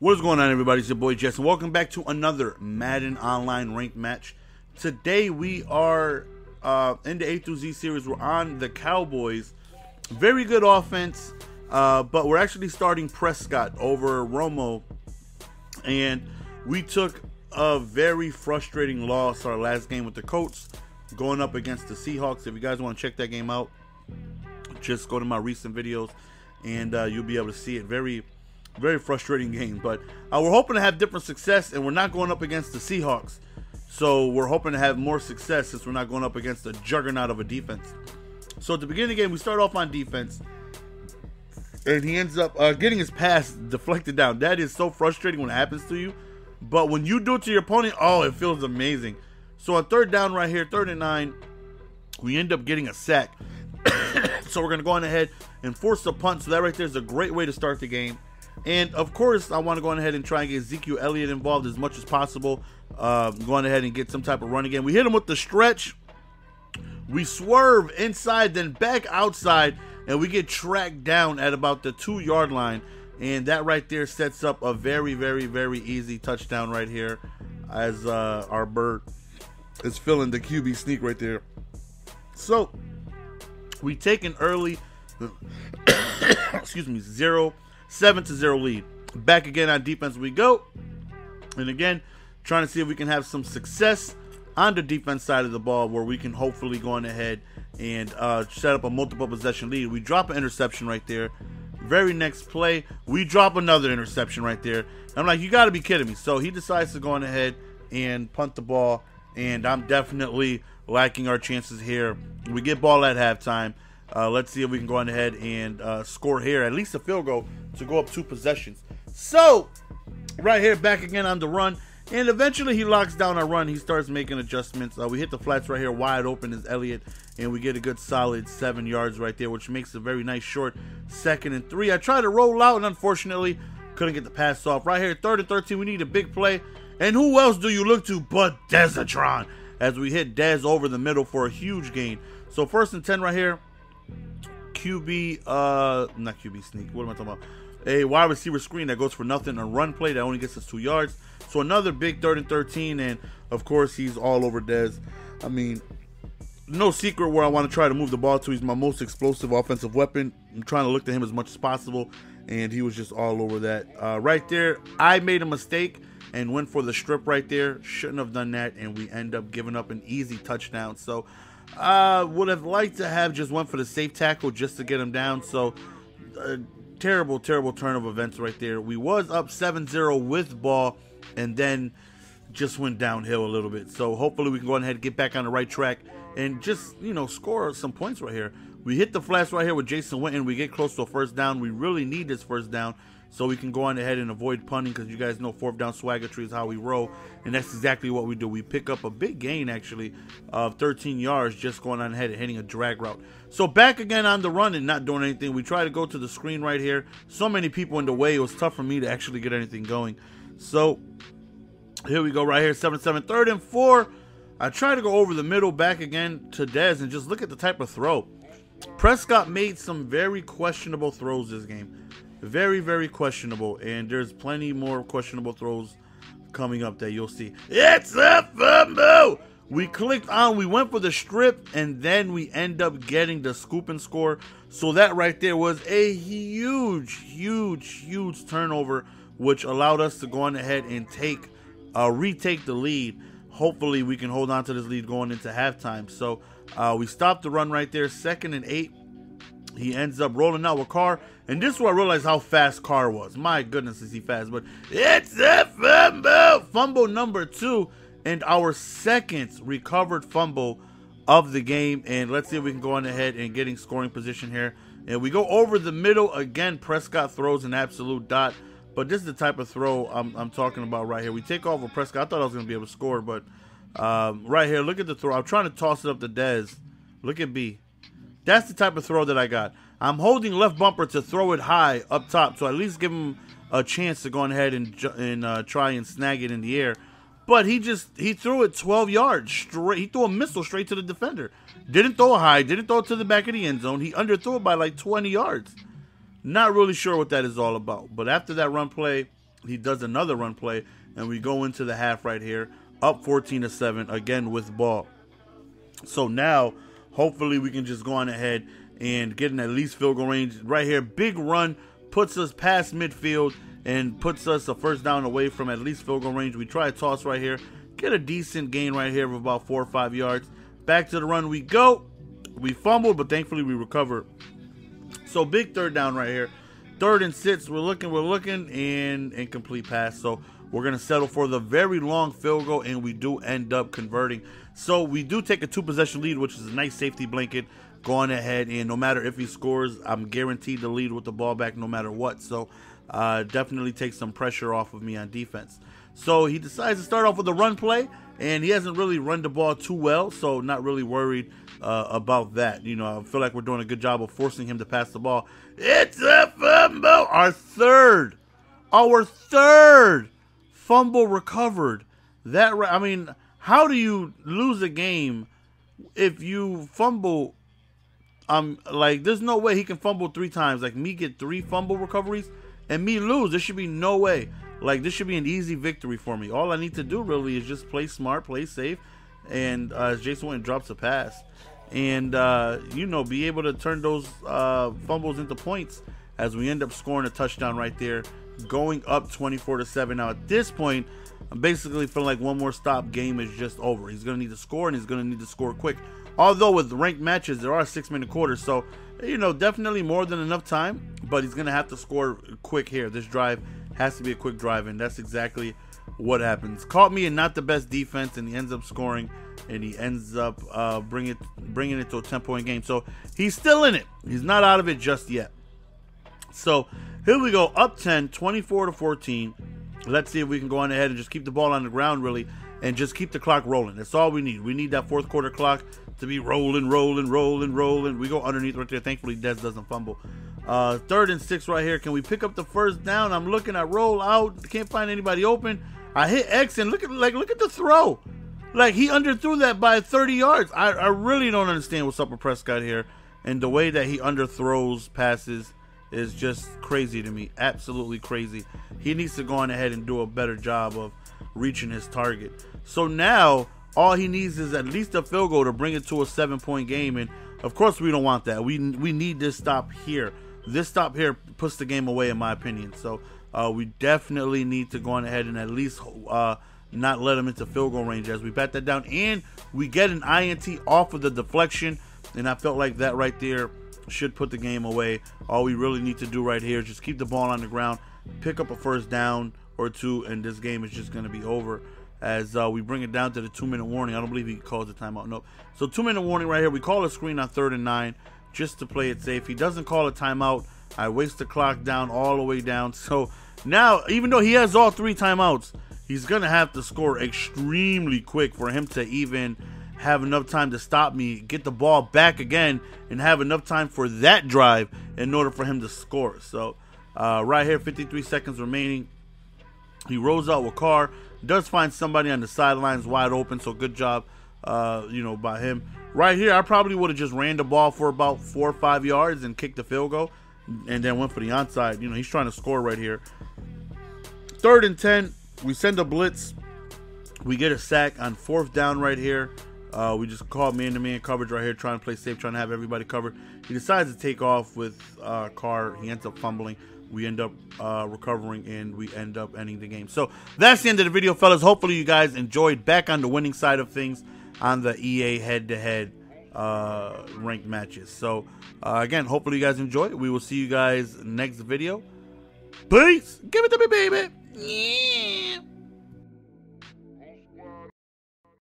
What is going on, everybody? It's your boy Jess, and welcome back to another Madden Online Ranked match. Today we are in the A through Z series. We're on the Cowboys. Very good offense, but we're actually starting Prescott over Romo, and we took a very frustrating loss our last game with the Colts, going up against the Seahawks. If you guys want to check that game out, just go to my recent videos, and you'll be able to see it. Very frustrating game, but we're hoping to have different success, and we're not going up against the Seahawks, so we're hoping to have more success since we're not going up against a juggernaut of a defense. So at the beginning of the game, we start off on defense, and he ends up getting his pass deflected down. That is so frustrating when it happens to you, but when you do it to your opponent, oh, it feels amazing. So on third down right here, 3rd and 9, we end up getting a sack. So we're going to go on ahead and force a punt, so that right there is a great way to start the game. And of course, I want to go on ahead and try and get Ezekiel Elliott involved as much as possible. Go on ahead and get some type of run again. We hit him with the stretch. We swerve inside, then back outside, and we get tracked down at about the 2-yard line. And that right there sets up a very easy touchdown right here, as our bird is filling the QB sneak right there. So we take an early, excuse me, 7-0 lead. Back again on defense we go, and again trying to see if we can have some success on the defense side of the ball, where we can hopefully go on ahead and set up a multiple possession lead. We drop an interception right there. Very next play, we drop another interception right there. I'm like, you got to be kidding me. So he decides to go on ahead and punt the ball, and I'm definitely liking our chances here. We get ball at halftime. Let's see if we can go on ahead and score here, at least a field goal, to go up 2 possessions. So right here, back again on the run, and eventually he locks down our run. He starts making adjustments. We hit the flats right here, wide open is Elliott, and we get a good solid 7 yards right there, which makes a very nice short 2nd and 3. I tried to roll out, and unfortunately couldn't get the pass off. Right here, 3rd and 13, we need a big play, and who else do you look to but Desatron, as we hit Dez over the middle for a huge gain. So 1st and 10 right here. QB, not QB sneak, what am I talking about? A wide receiver screen that goes for nothing, a run play that only gets us 2 yards. So another big 3rd and 13, and of course he's all over Dez. I mean, no secret where I want to try to move the ball to. He's my most explosive offensive weapon. I'm trying to look to him as much as possible, and he was just all over that. Right there, I made a mistake and went for the strip right there. Shouldn't have done that, and we end up giving up an easy touchdown. So would have liked to have just went for the safe tackle just to get him down. So terrible turn of events right there. We was up 7-0 with ball, and then just went downhill a little bit. So hopefully we can go ahead and get back on the right track and just, you know, score some points right here. We hit the flats right here with Jason Witten. We get close to a 1st down. We really need this 1st down so we can go on ahead and avoid punting, because you guys know 4th down swaggertree is how we roll, and that's exactly what we do. We pick up a big gain, actually, of 13 yards just going on ahead and hitting a drag route. So back again on the run and not doing anything. We try to go to the screen right here. So many people in the way, it was tough for me to actually get anything going. So here we go right here, 7-7, 3rd and 4. I try to go over the middle, back again to Dez, and just look at the type of throw. Prescott made some very questionable throws this game. Very questionable, and there's plenty more questionable throws coming up that you'll see. It's a fumble! We clicked on, we went for the strip, and then we end up getting the scoop and score. So that right there was a huge turnover, which allowed us to go on ahead and retake the lead. Hopefully we can hold on to this lead going into halftime. So we stopped the run right there, 2nd and 8. He ends up rolling out with Carr, and this is where I realized how fast Carr was. My goodness, is he fast, but it's a fumble! Fumble number 2, and our 2nd recovered fumble of the game, and let's see if we can go on ahead and get in scoring position here. And we go over the middle again. Prescott throws an absolute dot, but this is the type of throw I'm talking about right here. We take off with Prescott. I thought I was going to be able to score, but right here, look at the throw. I'm trying to toss it up to Dez. Look at B. That's the type of throw that I got. I'm holding left bumper to throw it high up top, so at least give him a chance to go on ahead and try and snag it in the air. But he threw it 12 yards straight. He threw a missile straight to the defender. Didn't throw it high. Didn't throw it to the back of the end zone. He underthrew it by like 20 yards. Not really sure what that is all about. But after that run play, he does another run play, and we go into the half right here, up 14-7, again with ball. So now, hopefully we can just go on ahead and get in at least field goal range. Right here, big run, puts us past midfield, and puts us a first down away from at least field goal range. We try a toss right here, get a decent gain right here of about 4 or 5 yards. Back to the run we go. We fumbled, but thankfully we recovered. So big third down right here. 3rd and 6, we're looking, and incomplete pass. So we're going to settle for the very long field goal, and we do end up converting. So we do take a 2-possession lead, which is a nice safety blanket going ahead. And no matter if he scores, I'm guaranteed to lead with the ball back no matter what. So definitely take some pressure off of me on defense. So he decides to start off with a run play, and he hasn't really run the ball too well, so not really worried about that. You know, I feel like we're doing a good job of forcing him to pass the ball. It's a fumble! Our third fumble recovered. I mean, how do you lose a game if you fumble? Like, there's no way he can fumble 3 times. Like, me get 3 fumble recoveries and me lose. There should be no way. Like, this should be an easy victory for me. All I need to do really is just play smart, play safe, and as Jason Witten drops a pass, and you know, be able to turn those fumbles into points as we end up scoring a touchdown right there, going up 24-7. Now at this point, I'm basically feeling like one more stop, game is just over. He's going to need to score, and he's going to need to score quick. Although with ranked matches, there are 6-minute quarters, so you know, definitely more than enough time, but he's going to have to score quick here. This drive has to be a quick drive, and that's exactly what happens. Caught me in not the best defense, and he ends up scoring, and he ends up bringing it to a 10-point game. So he's still in it. He's not out of it just yet. So here we go, up 10, 24-14. Let's see if we can go on ahead and just keep the ball on the ground, really, and just keep the clock rolling. That's all we need. We need that 4th quarter clock to be rolling. We go underneath right there. Thankfully, Dez doesn't fumble. 3rd and 6 right here. Can we pick up the first down? I'm looking at roll out. Can't find anybody open. I hit X, and look at the throw. Like, he underthrew that by 30 yards. I really don't understand what's up with Prescott here. And the way that he underthrows passes is just crazy to me. Absolutely crazy. He needs to go on ahead and do a better job of reaching his target. So now all he needs is at least a field goal to bring it to a 7-point game, and of course we don't want that. We need this stop here. This stop here puts the game away, in my opinion. So we definitely need to go on ahead and at least not let him into field goal range as we bat that down, and we get an INT off of the deflection, and I felt like that right there should put the game away. All we really need to do right here is just keep the ball on the ground, pick up a first down or 2, and this game is just going to be over as we bring it down to the 2-minute warning. I don't believe he calls the timeout. Nope. So 2-minute warning right here. We call a screen on 3rd and 9 just to play it safe. He doesn't call a timeout. I waste the clock down all the way down. So now, even though he has all 3 timeouts, he's going to have to score extremely quick for him to even have enough time to stop me, get the ball back again, and have enough time for that drive in order for him to score. So right here, 53 seconds remaining. He rolls out with Carr, does find somebody on the sidelines wide open, so good job, by him. Right here, I probably would have just ran the ball for about 4 or 5 yards and kicked the field goal, and then went for the onside. You know, he's trying to score right here. 3rd and 10, we send a blitz. We get a sack on 4th down right here. We just call man-to-man coverage right here, trying to play safe, trying to have everybody covered. He decides to take off with Carr. He ends up fumbling. We end up recovering, and we end up ending the game. So that's the end of the video, fellas. Hopefully you guys enjoyed. Back on the winning side of things on the EA head-to-head ranked matches. So again, hopefully you guys enjoy. We will see you guys next video. Peace. Give it to me, baby. Yeah.